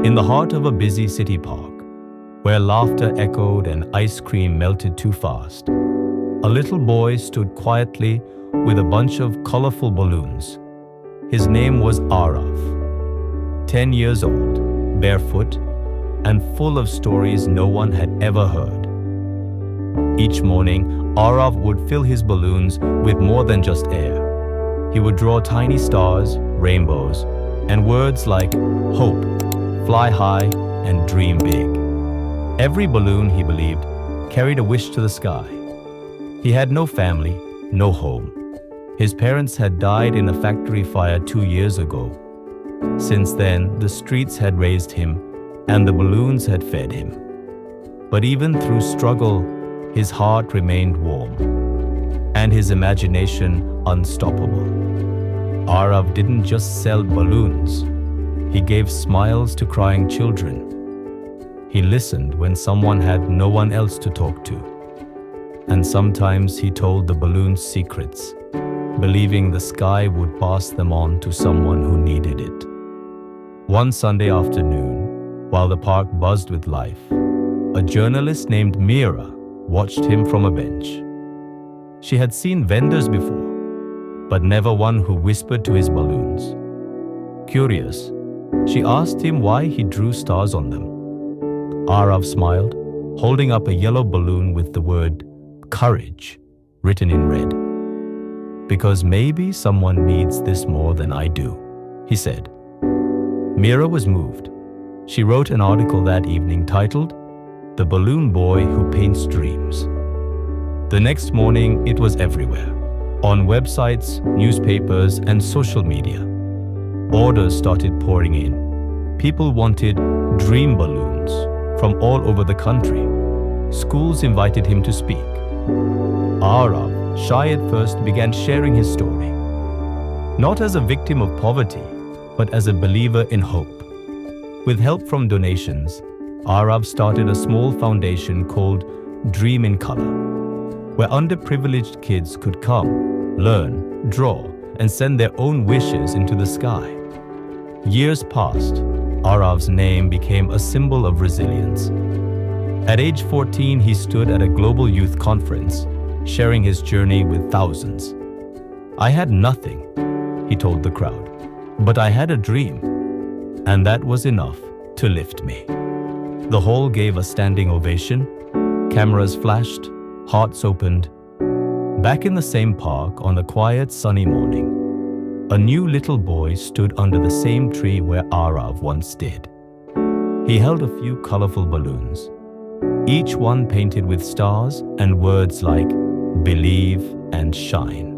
In the heart of a busy city park, where laughter echoed and ice cream melted too fast, a little boy stood quietly with a bunch of colorful balloons. His name was Arav. 10 years old, barefoot, and full of stories no one had ever heard. Each morning, Arav would fill his balloons with more than just air. He would draw tiny stars, rainbows, and words like hope, fly high, and dream big. Every balloon, he believed, carried a wish to the sky. He had no family, no home. His parents had died in a factory fire 2 years ago. Since then, the streets had raised him, and the balloons had fed him. But even through struggle, his heart remained warm, and his imagination unstoppable. Arav didn't just sell balloons. He gave smiles to crying children. He listened when someone had no one else to talk to. And sometimes he told the balloons secrets, believing the sky would pass them on to someone who needed it. One Sunday afternoon, while the park buzzed with life, a journalist named Mira watched him from a bench. She had seen vendors before, but never one who whispered to his balloons. Curious, she asked him why he drew stars on them. Arav smiled, holding up a yellow balloon with the word courage written in red. Because maybe someone needs this more than I do, he said. Mira was moved. She wrote an article that evening titled, "The Balloon Boy Who Paints Dreams." The next morning, it was everywhere, on websites, newspapers, and social media. Orders started pouring in. People wanted dream balloons from all over the country. Schools invited him to speak. Arav, shy at first, began sharing his story, not as a victim of poverty, but as a believer in hope. With help from donations, Arav started a small foundation called Dream in Color, where underprivileged kids could come, learn, draw, and send their own wishes into the sky. Years passed. Arav's name became a symbol of resilience. At age 14, he stood at a global youth conference, sharing his journey with thousands. "I had nothing," he told the crowd, "but I had a dream, and that was enough to lift me." The hall gave a standing ovation. Cameras flashed, hearts opened. Back in the same park on a quiet, sunny morning, a new little boy stood under the same tree where Arav once did. He held a few colorful balloons, each one painted with stars and words like believe and shine.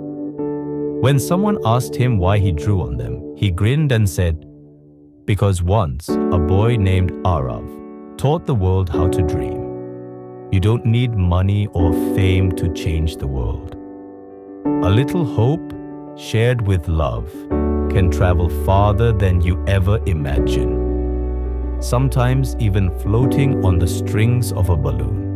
When someone asked him why he drew on them, he grinned and said, "Because once a boy named Arav taught the world how to dream. You don't need money or fame to change the world. A little hope shared with love can travel farther than you ever imagine. Sometimes even floating on the strings of a balloon."